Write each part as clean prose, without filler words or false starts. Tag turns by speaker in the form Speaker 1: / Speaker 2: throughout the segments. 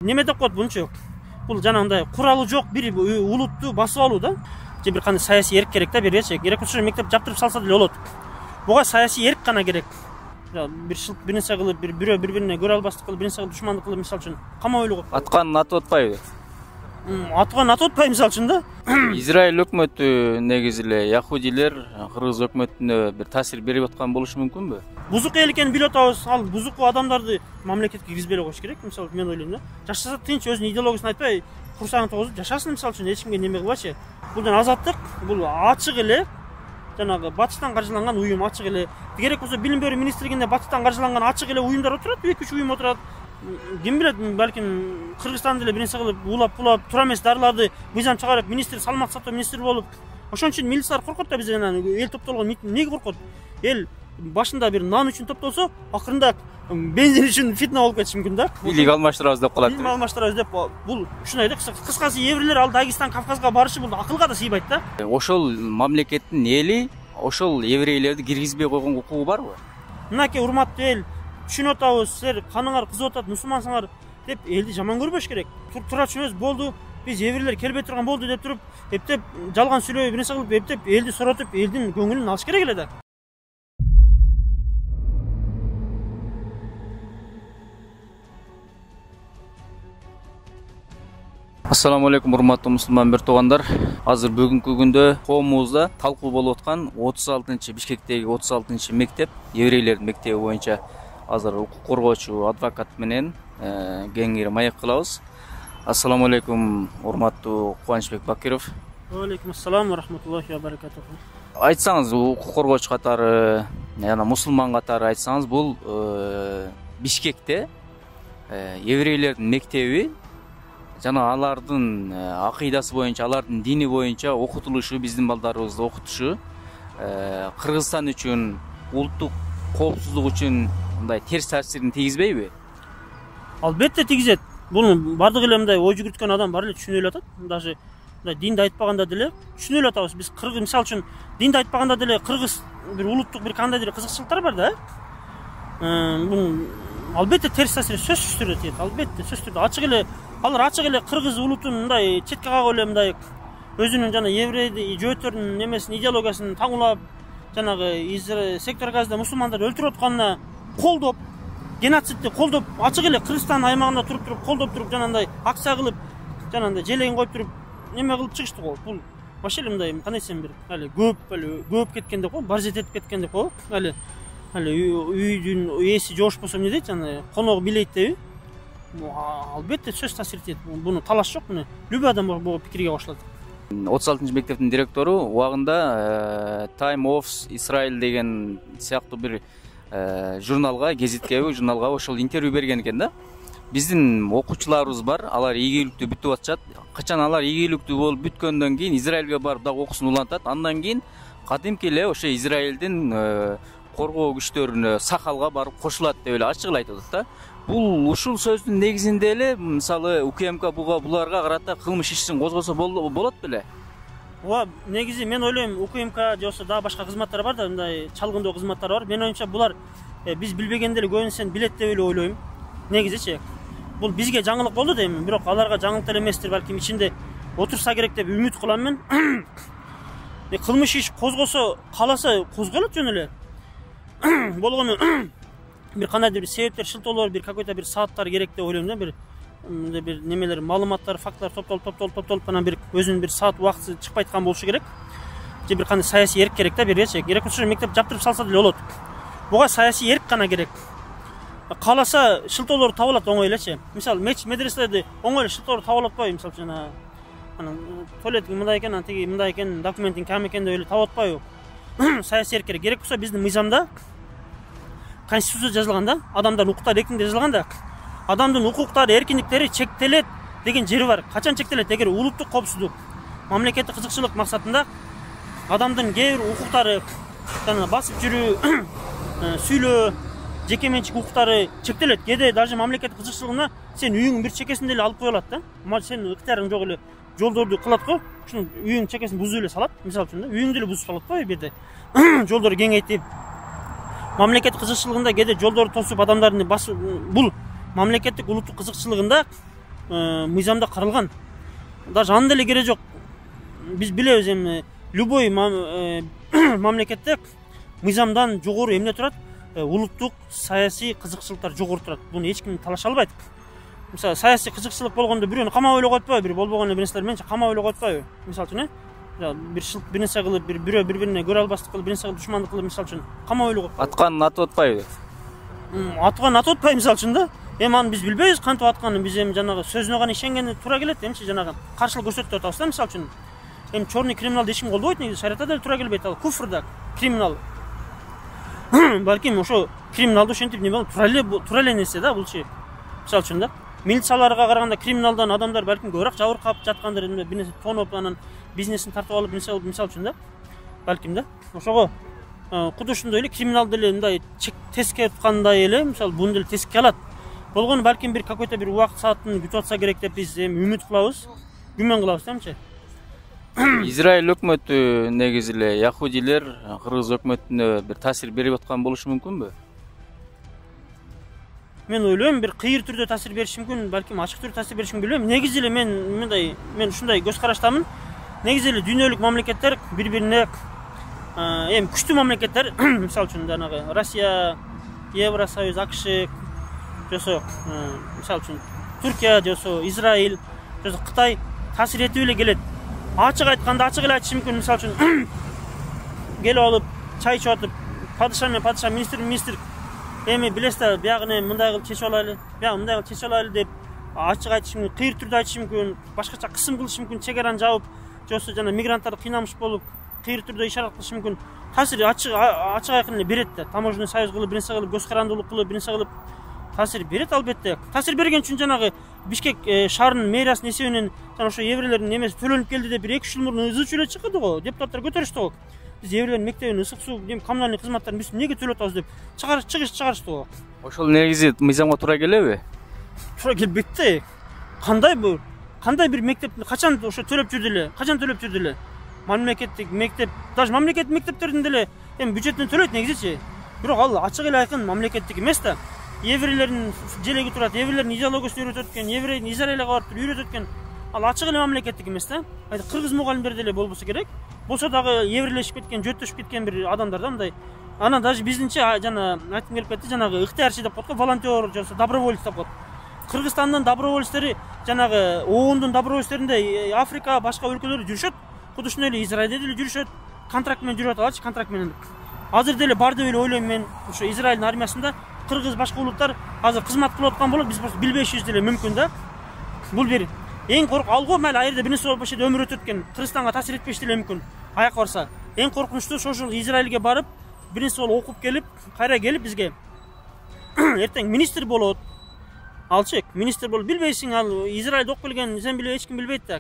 Speaker 1: Неме деп коет bunча? Бул жанагындай куралы жок бир улутту басып алуу да. Же бир кандай саясий эрк керек да беречи. Керек болсо мектеп жаптырып салса деле болот. Буга саясий эрк гана керек. Бир шылт бир нерсе кылып, бирөө бири-бирине көрө албастык кылып, бир нерсе кылып душмандык кылып, мисалы үчүн камап ойлогот.
Speaker 2: Атканын атып атпайбы?
Speaker 1: Атканын атып атпайбы мисалы үчүн да.
Speaker 2: Израиль өкмөтү негизи эле яхудилер кыргыз өкмөтүнө бир таасир берип аткан болушу мүмкүнбү?
Speaker 1: Бузук эл экенин билип атабыз. Ал бузук адамдарды мамлекетке киргизбей эле коюш керек. Мисалы мен ойлойм да. Жашаса тынч өзүнүн идеологиясын айтпай, курсагын тогузуп жашасын мисалы үчүн эч кимге неме кылбачы. Бул азаттык, бул ачык эле жанагы батыштан каржыланган уюм, ачык эле. Керек болсо билим берүү министрлигинде батыштан каржыланган ачык эле уюмдар отурат, 2-3 уюм отурат. Ким билет, балким Кыргызстан деле бир нерсе кылып, улап тура эмес дарыларды мыйзам чыгарып, министр салмак сактоо министри болуп, ошон үчүн милициялар коркот да бизден. Эл топтолгон эмнеге коркот? Эл башында бир нан үчүн топтолсо, акырында бензин үчүн фитна болуп кетиши мүмкүн да.
Speaker 2: Бийлик алмаштырабыз деп калат.
Speaker 1: Бийлик алмаштырабыз деп бул ушундай да. Кыскасы еврейлер ал Дагестан, Кавказга барышы бул акылга да сыйбайт да.
Speaker 2: Ошол мамлекеттин эли ошол еврейлерди киргизбей койгон укугу барбы?
Speaker 1: Мынакей урматтуу эл, түшүнүп атабыз, силер каныңар кызып атат, мусулмансыңар деп элди жаман көрбөш керек. Тура түшүнөбүз, болду. Биз еврейлер келбей турган болду деп туруп, эптеп жалган сүйлөп, бир нерсе кылып, эптеп элди соротуп, элдин көңүлүн алыш керек эле да.
Speaker 2: Assalamu alaikum урматтуу мусулман бир туугандар. Азыр бүгүнкү күндө коомубузда талкуу болуп аткан 36-чы Бишкектеги 36-чы мектеп, еврейлердин мектеби боюнча азыр укук коргоочу адвокат менен кеңири маек кылабыз. Assalamu alaikum урматтуу Кубанычбек Бакиров.
Speaker 1: Алейкум ассалам ва рахматуллахи ва баракатуху.
Speaker 2: Айтсаңыз, укук коргоочу катары, жана мусулман катары айтсаңыз, бул Бишкекте еврейлердин мектеби жана алардын акыйдасы боюнча, алардын дини боюнча окутулушу, биздин балдарыбызды окутушу Кыргызстан үчүн, улуттук коопсуздук үчүн мындай терс таасирин тийгизбейби?
Speaker 1: Албетте тийгизет. Буну бардык эле мындай ой жүгүрткөн адам бар эле түшүнүп эле атат. Даже мындай динди айтпаганда деле түшүнүп эле атабыз. Биз кыргыз, мисалы үчүн, динди айтпаганда деле кыргыз бир улуттук бир кандайдыр кызыкчылыктар бар да. Бул албетте терс таасир сөзсүз түрдө тийет. Албетте сөзсүз түрдө ачык эле алар ачык эле кыргыз улутун мындай четке кагып эле мындай өзүнүн жана еврей жөөттөрүнүн немесин, идеологиясын таңуулап, жанагы сектор газда мусулмандарды өлтүрүп атканына колдоп, геноцидти колдоп, ачык эле Кыргызстан аймагында туруп колдоп туруп, жанагындай акция кылып, жанагындай желегин коюп туруп, неме кылып чыгышты го. Бул вообще эле мындай кандай десем бир көп кеткендек го, баржет этип кеткендек го. Үйдүн ээси жоош болсо эмне дейт, жана коногу билейт деби. Албетте сөз таасир этет. Буну талаш жок, мына любой адам бул пикирге кошулат.
Speaker 2: 36-чы мектептин директору убагында Time of Israel деген сыяктуу бир журналга, гезитке, журналга ошол интервью берген экен да. Биздин окуучуларыбыз бар, алар ийгиликтүү бүтүп атышат. Качан алар ийгиликтүү болуп бүткөндөн кийин Израилге барып дагы окуусун улантат. Андан кийин кадимки эле ошо Израилдин коргоо күчтөрүнө, сахалга барып кошулат деп эле ачык эле айтып атат да. Бул ушул сөздүн негизинде эле мисалы УКМК буларга карата кылмыш ишин козгосо болот беле?
Speaker 1: Ооба, негизи мен ойлойм, УКМК же болсо дагы башка кызматтар бар да, мындай чалгындоо кызматтар бар. Мен оюмча булар биз билбегенде эле көбүнчө билет деп эле ойлойм. Негизичи бул бизге жаңылык болду дейм, бирок аларга жаңылык деле эместир, балким ичинде отурса керек деп үмүт кылам мен. Кылмыш иш козгосо, кааласа козголот жөн эле. Болгону бир кандайдыр бир себептер, шылтоолор, бир какой-то бир сааттар керек деп ойлойм да. Бир немелер, маалыматтар, факттар топтолуп анан бир өзүнүн бир саат убакыты чыкпай аткан болушу керек. Же бир кандай саясий эрк керек да беречи. Керек болсо мектеп жаптырып салса деле болот. Буга саясий эрк гана керек. Кааласа шылтоолор табылат оңой элечи. Мисалы медреселерде оңой эле шылтоолор табылат атпайбы? Мисалы үчүн анан туалет мындай экен, анан тиги мындай экен, документин кам экен деп эле табылат атпайбы? Саясий эрк керек. Керек болсо биздин мыйзамда, Конституцияда жазылган да, адамдардын укуктары эркиндиги жазылган да. Адамдын укуктары, эркиндиктери чектелет деген жери бар. Качан чектелет? Эгер улуттук коопсуздук, мамлекеттик кызыкчылык максатында адамдын кээ бир укуктары, жана басып жүрүү, сүйлөө, жеке менчик укуктары чектелет. Кээде даже мамлекеттик кызыкчылыгына сен үйүңдүн бир чекесинде эле алып коюлат да. Сен ыктыярың жок эле жолдорду кылат го, ушуну үйүңдүн чекесин бузуп эле салат. Мисалы үчүн да, үйүңдү эле бузуп салат го бирде. Жолдорду кеңейтип, мамлекеттик кызыкчылыгында кээде жолдорду тосуп адамдарды басып, бул мамлекеттик улуттук кызыкчылыгында мыйзамда каралган. Даже анда эле кереги жок. Биз билебиз эми любой мамлекетте мыйзамдан жогору эмне турат? Улуттук саясий кызыкчылыктар жогору турат. Буну эч ким талаша албайт. Мисалы саясий кызыкчылык болгондо бирөөнү камап ойлоп атпайбы, бир болбогон эле нерселер менен камап ойлоп атпайбы? Мисалы үчүн бир нерсе кылып, бирөө бири-бирине көрө албастык кылып, бир нерсе кылып душмандык кылып, мисалы үчүн камап ойлоп
Speaker 2: атканын атып атпайбы?
Speaker 1: Атканын атып атпайбы мисалы үчүн да. Эми аны биз билбейбиз кантип атканын, биз эми жанагы сөзүнө гана ишенгени туура келет, эмчи жанагы каршылык көрсөтүп атабыз да мисалы үчүн. Эми черный криминалды эч ким колдобойт, негизи шариатта да туура келбейт, ал куфр да, криминал. Балким ошо криминалды ошентип неме туура эле нерсе да булчу. Мисалы үчүн да, милицияларга караганда криминалдан адамдар балким көбүрөөк жабыркап жаткандыр, бир нерсе тоноп анан бизнесин тартып алып мисалы үчүн да. Балким да. Ошого куду ушундай эле криминалды эле мындай тескке туткандай эле, мисалы буну деле тескке алат. Болгону балким бир какой-то бир убакыт саатын күтүп атса керек деп биз эми үмүт кылабыз, күмөн кылабыз демчи.
Speaker 2: Израиль өкмөтү негизи эле яхудилер кыргыз өкмөтүнө бир таасир берип аткан болушу мүмкүнбү?
Speaker 1: Мен ойлойм, бир кыйыр түрдө таасир бериши мүмкүн, балким ачык түрдө таасир бериши мүмкүн билбейм. Негизи эле мен ушундай көз караштамын. Негизи эле дүйнөлүк мамлекеттер бири-бирине эми күчтүү мамлекеттер, мисалы үчүн жанагы Россия, Евросоюз, АКШ, жосо мисалы үчүн Түркия, жосо Израиль, жосо Кытай таасир этип эле келет. Ачык айтканда ачык эле айтышы мүмкүн, мисалы үчүн келип алып чай ичип атып, падыша менен падыша, министр эми билесиз да, биягыны мындай кылып чечип алайлы, биягы мындай кылып чечип алайлы деп ачык айтышы мүмкүн, кыйыр түрдө айтышы мүмкүн, башкача кысым кылышы мүмкүн, чегараны жабып, жосо жана мигранттарды кыйнамыш болуп, кыйыр түрдө ишарат кылышы мүмкүн. Таасир ачык айкын эле берет да. Таможенный союз кылып, бир нерсе кылып, көз карандылык кылып, бир нерсе кылып таасир берет албетте. Таасир берген үчүн жанагы Бишкек шаарынын мэриясынын эсебинен жана ошо еврейлердин немеси төлөнүп келди деп бир 2 жыл мурун ызы чүйлө чыкты го. Депутаттар көтөрүштү го. Биз еврейлердин мектебин ысык суу, коммуналдык кызматтарын биз неге төлөп атабыз деп чыгарышты го.
Speaker 2: Ошол негизи мыйзамга туура келеби?
Speaker 1: Туура келбейт да. Кандай бир мектепти качан ошо төлөп жүрдү эле? Качан төлөп жүрдү эле? Мамлекеттик мектеп, даже мамлекеттик мектептердин деле эми бюджетинен төлөйт негизичи. Бирок ал ачык эле айкын мамлекеттик эмес да. Еврейлердин желеги турат, еврейлердин идеологиясын үйрөтөт экен, еврейдин Израилге барып үйрөтөт экен. Ал ачык эле мамлекеттик эмес да. Кыргыз мугалимдер деле болбосо керек. Болсо дагы еврейлешип кеткен, жөттөшүп кеткен бир адамдар да мындай. Анан даже биздинче жана айтып келип кетти, жанагы ыктыярчы деп коет го, волонтер, жосо доброволец деп коет. Кыргызстандын добровольцтери жанагы ООНдун добровольцтеринде Африка, башка өлкөлөрдө жүрүшөт. Куду ушундай эле Израилде деле жүрүшөт. Контракт менен жүрүп аталачы, контракт менен. Азыр деле бар деп эле ойлойм мен. Ошо Израилдин армиясында кыргыз башка улуттар азыр кызмат кылып аткан болот, биз просто билбешибиз деле мүмкүн да. Бул бир эң алго майли айрда бир нерсе болуп ошо жерде өмүр өтөт экен. Кыргызстанга таасир этпеш деле мүмкүн. Аяк барса. Эң коркунучтуу ошол Израилге барып, бир нерсе болуп окуп келип, кайра келип бизге эртең министр болот. Алчы, министр болуп билбейсиң, ал Израилде окуп келген, сен билбей эч ким билбейт да.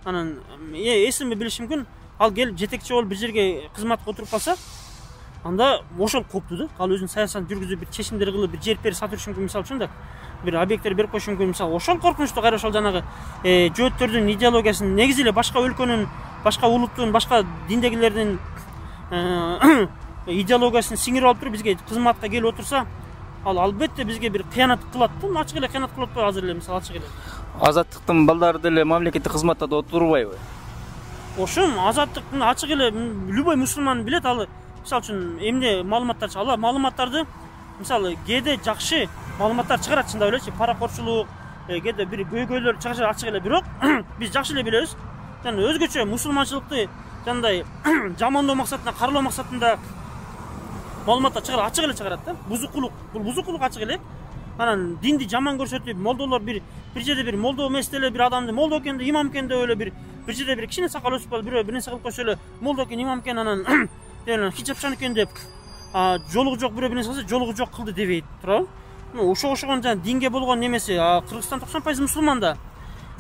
Speaker 1: Анан эсими билиш мүмкүн. Ал келип жетекчи болуп бир жерге кызматка отуруп калса, анда ошол копту да. Ал өзүнүн саясатын жүргүзүп, бир чечимдер кылып, бир жер пер сатып жүрүш мүмкүн, мисалы үчүн да. Бир объекттер берип коюш мүмкүн, мисалы. Ошол коркунучтуу кайра ошол жанагы жөөттөрдүн идеологиясын, негизи эле башка өлкөнүн, башка улуттун, башка диндегилердин идеологиясын сиңирип алып туруп бизге кызматка келип отурса, ал албетте бизге бир кыянат кылат да. Ачык эле кыянат кылып атпайбы азыр эле, мисалы ачык эле.
Speaker 2: Азаттыктын балдары деле мамлекеттик кызматта да отурбайбы?
Speaker 1: Ошон азаттыктын ачык эле любой мусулман билет, ал мисалы үчүн эмне маалыматтар чыгат, маалыматтарды мисалы кээде жакшы маалыматтар чыгарат, чындап элечи, паракорчулук, кээде бир көйгөйлөр чыгарат ачык эле, бирок биз жакшы эле билебиз. Жана өзгөчө мусулманчылыкты жандай жамандоо максатында, каралоо максатында маалыматтар чыгарат, ачык эле чыгарат да. Бузукулук, бул бузукулук ачык эле. Анан динди жаман көрсөтүп, молдолор бир жерде бир молдо эмес эле бир адамды молдо экен, имам экен деп эле бир жерде бир кичине сакал өсүп калып, бирөө бир нерсе кылып койсо эле молдо экен, имам экен, анан хижапчан экен деп жолугу жок бирөө бир нерсе кылса, жолугу жок кылды дебейт, туурабы? Ошогон жана динге болгон немеси, Кыргызстан 90% мусулман да.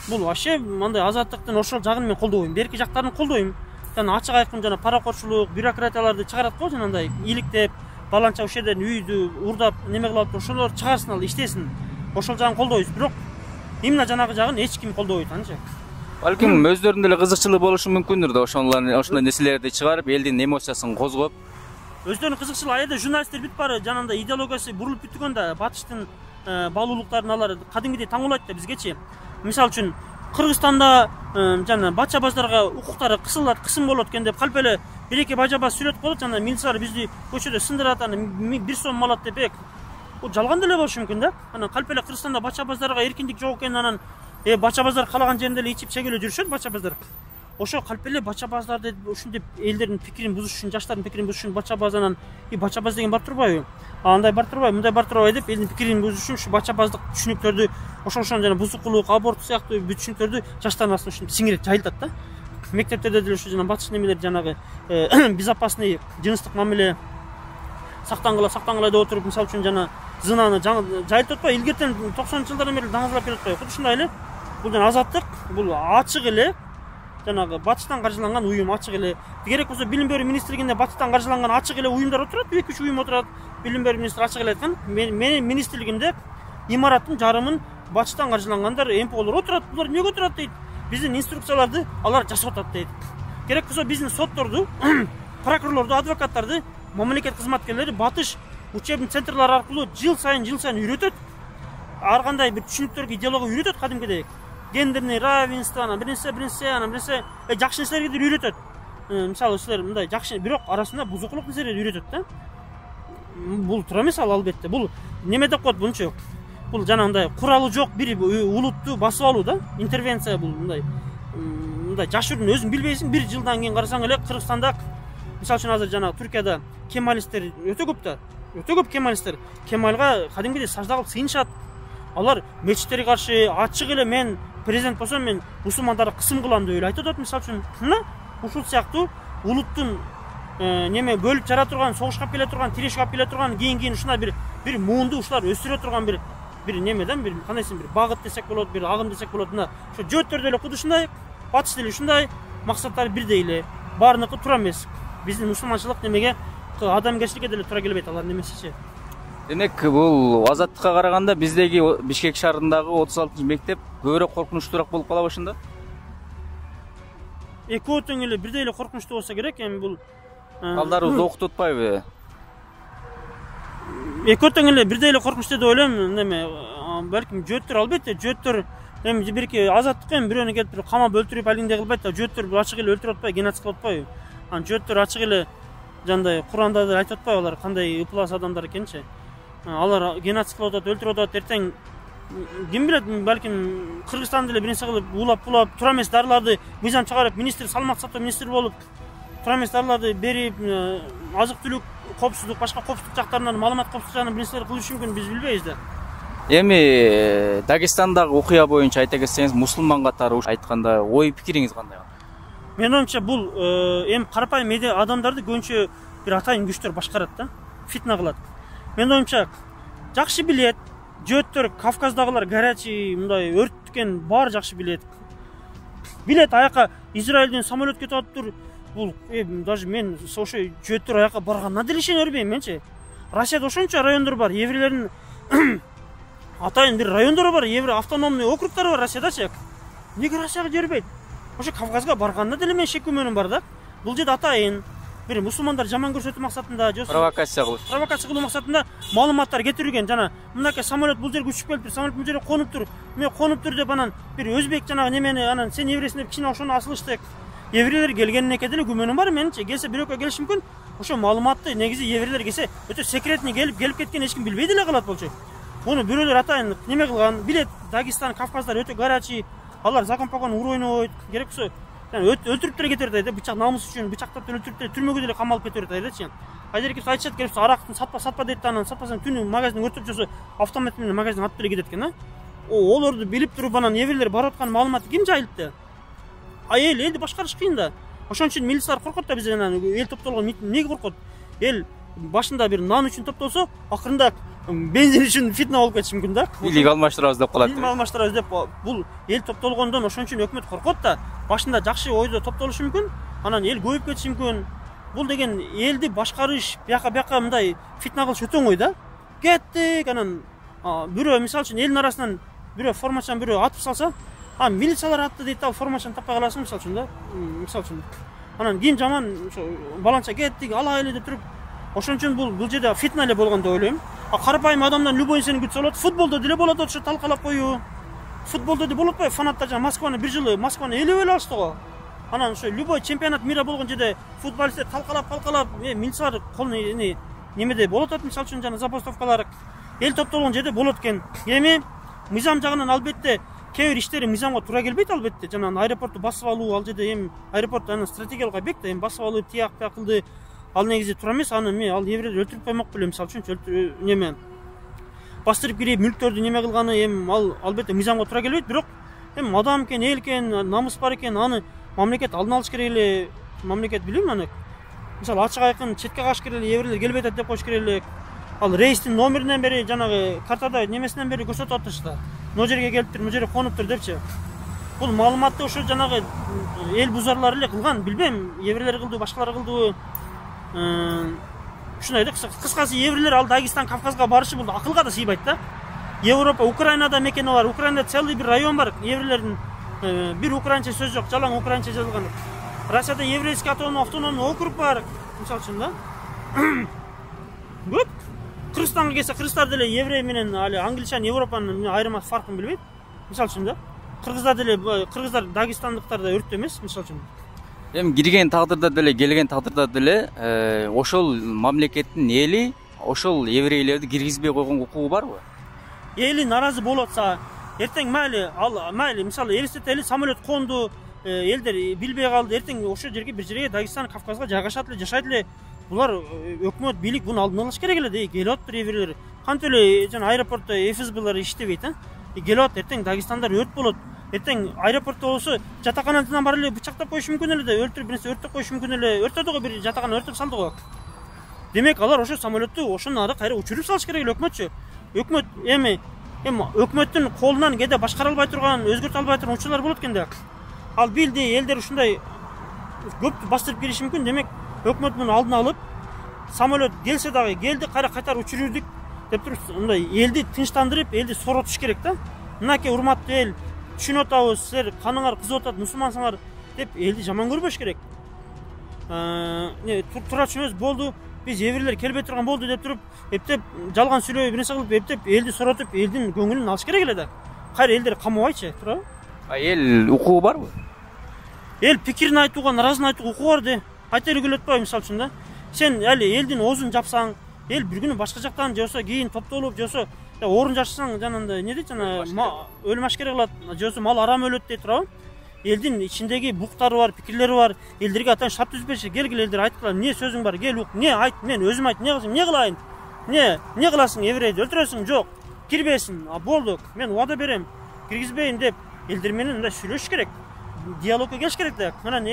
Speaker 1: Бул вообще мындай азаттыктын ошол жагын мен колдобойм, берки жактарын колдойм. Жана ачык айкын жана паракорчулук, бюрократияларды чыгарат го, жанагындай иликтеп, баланча ошол жерден үйдү урдап, неме кылып, ошолор чыгарсын, ал иштесин. Ошол жагын колдойбуз, бирок именно жанагы жагын эч ким колдобойт анча.
Speaker 2: Балким өздөрүнүн деле кызыкчылыгы болушу мүмкүндүр да, ошондой нерселерди чыгарып, элдин эмоциясын козгоп.
Speaker 1: Өздөрүнүн кызыкчылыгы, аябай журналисттер бүт баары жанагындай идеологиясы бурулуп бүттүгөн да, батыштын баалуулуктарын алар кадимгидей таңуулайт да бизгечи. мисалы үчүн Кыргызстанда жана бача-баздарга укуктары кысылат, кысым болот экен деп калп эле бир эки бача-баз сүйлөтүп коет, жана милициялар бизди көчөдө сындырат, аны 1 сом алат деп. Бул жалган деле болушу мүмкүн да. Анан калп эле Кыргызстанда бача-баздарга эркиндик жок экен, анан бача-баздар калаган жеринде эле ичип чегеле жүрүшөт бача-баздар. Ошо калп эле бача-баздарды ушинтип элдердин пикирин бузуш үчүн, жаштардын пикирин бузуш үчүн бача-базанан бача-баз деген бар турбайбы? Андай бар турбайбы, мындай бар турбайбы деп элдин пикирин бузуш үчүн ушу бача-баздык түшүнүктөрдү, ошон жана бузукулук, аборт сыяктуу бүт түшүнүктөрдү жаштардын астына ушинтип сиңирип жайылтат да. Мектептерде деле ушу жана батыш немелер жанагы безопасный жыныстык мамиле сактангыла деп отуруп, мисалы үчүн жана зынаны жайылтып атпайбы? Илгертен 90-жылдардан бери даңазалап келип атпайбы? Куду ушундай эле. Бул жана азаттык, бул ачык эле жанагы батыштан каржыланган уюм, ачык эле. Керек болсо билим берүү министрлигинде батыштан каржыланган ачык эле уюмдар отурат, 2-3 уюм отурат. Билим берүү министри ачык эле айткан, менин министрлигимде имараттын жарымын батыштан каржылангандар, МПОлор отурат. Булар эмнеге отурат дейт? Биздин инструкцияларды алар жасап атат дейт. Керек болсо биздин сотторду, прокурорлорду, адвокаттарды мамлекет кызматкерлери батыш учебный центрлар аркылуу жыл сайын үйрөтөт. Ар кандай бир түшүнүктөргө, идеологияга үйрөтөт кадимкидей. Гендерный равенство, анан бирнерсе, анан бирнерсе жакшы нерселерди үйрөтөт. Мисалы силер мындай жакшы, бирок арасында бузукулук нерселерди үйрөтөт да. Бул туура эмес албетте. Бул неме деп коет бунчу? Бул жанагындай куралы жок бир улутту басып алуу да. Интервенция бул мындай жашырын өзүң билбейсиң, 1 жылдан кийин карасаң эле Кыргызстанда мисалы үчүн азыр жана Түркияда кемалисттер өтө көп да. Өтө көп кемалисттер. Кемалга кадимкидей сажда кылып сыйынышат. Алар мечиттерге каршы ачык эле мен президент болсом мен мусулмандарды кысым кылам деп эле айтып атат. Мисалы үчүн ушул сыяктуу улуттун неме бөлүп жара турган, согушка алып келе турган, тирешке алып келе турган, кийин ушундай бир муунду ушулар өстүрө турган бир немеден бир кандайсын бир багыт десек болот, бир агым десек болот. Мына ошо жөөттөр деле куду ушундай, батыш деле ушундай, максаттары бирдей эле. Баарыныкы туура эмес. Биздин мусулманчылык немеге адамгерчиликке деле туура келбейт алардын немесичи.
Speaker 2: Демек бул азаттыкка караганда биздеги Бишкек шаарындагы 36-мектеп көбүрөөк коркунучтуураак болуп калабы ошондо?
Speaker 1: Экөө тең эле бирдей эле коркунучтуу болсо керек. Эми бул
Speaker 2: балдарыбызды окутуп атпайбы?
Speaker 1: Экөө тең эле бирдей эле коркунучтуу деп ойлойм. Неме балким жөөттөр албетте, жөөттөр эми бирки азаттык эми бирөөнү келип туруп камап өлтүрүп алиңдей кылбайт да. Жөөттөр ачык эле өлтүрүп атпайбы, геноцид кылып атпайбы? Анан жөөттөр ачык эле жандай Куранда да айтып атпайбы алар кандай ыплас адамдар экенчи. Алар геноцид кылып атат, өлтүрүп атат. Эртең ким билет, балким Кыргызстанды эле бир нерсе кылып улап туура эмес дарыларды мыйзам чыгарып, министр саламаттык сактоо министри болуп, туура эмес дарыларды берип, азык-түлүк коопсуздук, башка коопсуздук жактарынан маалымат коопсуздук жагынан бир нерселер кылышы мүмкүн, биз билбейбиз да.
Speaker 2: Эми Дагестандагы окуя боюнча айта кетсеңиз, мусулман катары айтканда ой пикириңиз кандай?
Speaker 1: Менин оюмча бул эми карапайым адамдарды көбүнчө бир атайын күчтөр башкарат да, фитна кылат. Менин оюмча жакшы билет, жөөттөр Кавказдагылар горячий мындай өрттүкен баары жакшы билет. Билет аяка Израилден самолет кетип атыптыр. Бул даже мен ошо жөөттөр аяка барганына деле ишене бербейм менчи. Россияда ошончо райондор бар, еврейлердин атайын бир райондору бар, еврей автономный округдары бар Россиядачы. Неге Россияга жибербейт? Ошо Кавказга барганына деле мен шек күмөнүм бар да. Бул жерде атайын бир мусулмандар жаман көрсөтүү максатында, провокация кылуу максатында маалыматтар кетирилген. Жана мынакей самолет бул жерге учуп келиптир, самолет бул жерге конуптур, мен конуптур деп анан бир өзбек жанагы немени анан сен еврейсиң деп кичине ошону асылыштык. Еврейлер келгенине деле күмөнүм бар менчи. Келсе бирөккө келиши мүмкүн. Ошо маалыматты негизи еврейлер келсе өтө секретный келип кеткен, эч ким билбей деле калат болчу. Муну бирөөлөр атайын неме кылган. Билет Дагестан, Кавказдар өтө горячий. Алар закон погон ур ойнойт. Керек болсо өлтүрүп деле кетет да, бычак намыс үчүн бычактап деле өлтүрүп деле түрмөгө деле камалып кетет дечи. Кайдыр келип айтышат, келип арактын сатпа дейт да, анан сатпасаң түнү магазин өртөп жүрсө автомат менен магазин атып деле кетет экен да. Олорду билип туруп анан еврейлер барып аткан маалыматты ким жайылтты? Элди башкарыш кыйын да. Ошон үчүн милициялар коркот да бизден, эл топтолгон эмнеге коркот? Эл башында бир нан үчүн топтолсо, акырында бензин үчүн фитна болуп кетиши мүмкүн да. Бийлик
Speaker 2: алмаштырабыз деп калат.
Speaker 1: Бийлик алмаштырабыз деп бул эл топтолгондон ошон үчүн өкмөт коркот да. Башында жакшы ойдо топтолушу мүмкүн, анан эл көбөйүп кетиши мүмкүн. Бул деген элди башкарыш, бияка мындай фитна кылыш өтө оңой да. Кеттик, анан бирөө мисалы үчүн элдин арасынан бирөө формачан бирөө атып салса, милициялар атты дейт да, формачан таппай каласың мисалы үчүн да. Мисалы үчүн. Анан ким жаман баланча кеттик, алайлы деп туруп, ошон үчүн бул жерде фитна эле болгон деп ойлойм. Карапайым адамдан любой нерсени күтсө болот. Футболдо деле болот ошо талкалап коюу. футболдо да болот атпайбы, фанаттар жана Москваны бир жылы Москваны ээлеп эле алышты го. Анан ошо любой чемпионат мира болгон жерде футболисттер талкалап милициялар колуна немеде болот атат, мисалы үчүн жана забастовкалар эл топтолгон жерде болот экен. Эми мыйзам жагынан албетте кээ бир иштери мыйзамга туура келбейт албетте. Жана аэропортту басып алуу, ал жерде эми аэропорт анын стратегиялык объект, эми басып алып тияк кылды. Ал негизи туура эмес. Аны мен ал еврейлер өлтүрүп коймок беле, мисалы үчүн неме бастырып кирип мүлктөрдү неме кылганы эми ал албетте мыйзамга туура келбейт. Бирок эми адам экен, эл экен, намыс бар экен, аны мамлекет алдын алыш керек эле. Мамлекет билем аны. Мисалы ачык айкын четке кагыш керек эле, еврейлер келбей атат деп коюш керек эле. Ал рейстин номеринен бери жанагы картада немесинен бери көрсөтүп атышты. Мына жерге келиптир, мына жерге конуптур депчи. Бул маалыматты ошо жанагы эл бузарлар эле кылган, билбейм, еврейлер кылды, башкалар кылдыбы. Ушундай да, кыскасы еврейлер ал Дагестан, Кавказга барышы бул акылга да сыйбайт да. Европа, Украинада мекени бар, Украинада целый бир район бар, еврейлердин бир украинча сөз жок, жалаң украинча жазылган. Россияда еврейский автономный округ бар, мисалы үчүн да. Көп. Кыргызстанга келсе, кыргыздар деле еврей менен али англичан, Европанын айырмасы фаркын билбейт. Мисалы үчүн да. Кыргыздар дагестандыктар да өрттө эмес, мисалы үчүн.
Speaker 2: Эми кирген тагдырда деле, келген тагдырда деле ошол мамлекеттин эли ошол еврейлерди киргизбей койгон укугу барбы?
Speaker 1: Эли наразы болуп атса, эртең майли мисалы элестет эли самолет конду, элдер билбей калды, эртең ошол жерге бир жерге Дагестан, Кавказга жайгашат эле, жашайт эле. Булар өкмөт, бийлик буну алдын алыш керек эле, келип атыптыр еврейлер. Кантип эле жана аэропортто ФСБлар иштебейт, келип атат, эртең Дагестандар өрт болот. Эртең аэропортто болсо жатаканасынан бар эле бычактап коюшу мүмкүн эле, өлтүрүп бир нерсе өрттөп коюшу мүмкүн эле. Өрттөдү го, бир жатакана өртөп салды го. Демек алар ошо самолетту ошондон ары кайра учуруп салыш керек эле өкмөтчү. Өкмөт эми өкмөттүн колунан кээде башкара албай турган, өзгөртө албай турган учурлар болот экен да. Ал билди, элдер ушундай көп бастырып кириши мүмкүн. Демек өкмөт муну алдын алып, самолет келсе дагы келди, кайтарып учурдук деп туруп, мындай элди тынчтандырып, элди соротуш керек да. Мынакей урматтуу эл, түшүнүп атабыз, силер каныңар кызып атат, мусулмансыңар деп элди жаман көрбөш керек. Туура түшүнөбүз, болду, биз еврейлер келбей турган болду деп туруп, эптеп жалган сүйлөп, бир нерсе кылып, эптеп элди соротуп, элдин көңүлүн алыш керек эле да. Кайра элдер камабайчы, туурабы?
Speaker 2: Эл укугу барбы?
Speaker 1: Эл пикирин айтууга, наразын айтууга укугу бар де. Айта эле атпайбы, мисалы үчүн да. Сен али элдин оозун жапсаң, эл бир күнү башка жактан жосо кийин топтолуп, жосо орун жашсаң, жанагындай не дейт, жана өлүм ашкере кылат, жосо мал арам өлөт дейт, туурабы? Элдин ичиндеги буктары бар, пикирлери бар. Элдерге атан шарт түзбөчү, келгиле элдер айткыла, эмне сөзүң бар, кел ук, эмне айт, мен өзүм айт, эмне кылсам, эмне кылайын? Эмне кыласың, еврейди өлтүрөсүң, жок, кирбесин, болду, мен убада берем, киргизбейин деп элдер менен мындай сүйлөшүш керек. Диалогко келиш керек да. Анан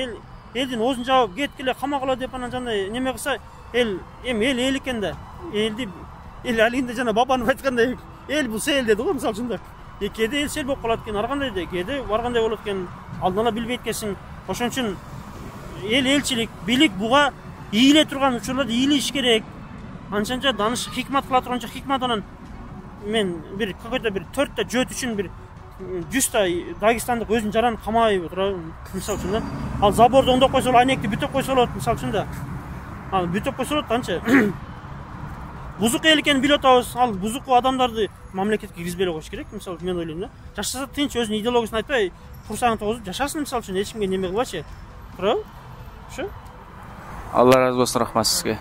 Speaker 1: элдин оозун жаап кеткиле, камагыла деп анан жандай неме кылса, эл экен да. Эл алинде жана бабанов айткандай, эл бул сел деди го, мисалы үчүн да. Кээде эл сел болуп калат экен, ар кандай да, кээде бар кандай болот экен, алдын ала билбейт экенсиң. Ошон үчүн элчилик, бийлик буга ийиле турган учурларда ийилиш керек. Анчанча даныш хикмат кыла турганча хикмат, анан мен бир какой-то бир 4 жөөт үчүн бир 100 дагестандык өзүнүн жаранын камабайбы, туурабы, мисалы үчүн да. Ал заборду оңдоп койсо болот, айнекти бүтөп койсо болот, мисалы үчүн да. Ал бүтөп койсо болот, анча. Бузук эл экенин билип атабыз, ал бузук адамдарды мамлекетке киргизбей эле коюш керек, мисалы мен ойлойм да. Жашаса тынч, өзүнүн идеологиясын айтпай, курсагын тогузуп жашасын, мисалы үчүн эч кимге неме кылбачы. Туурабы? Ошо.
Speaker 2: Алла разы болсун, рахмат сизге.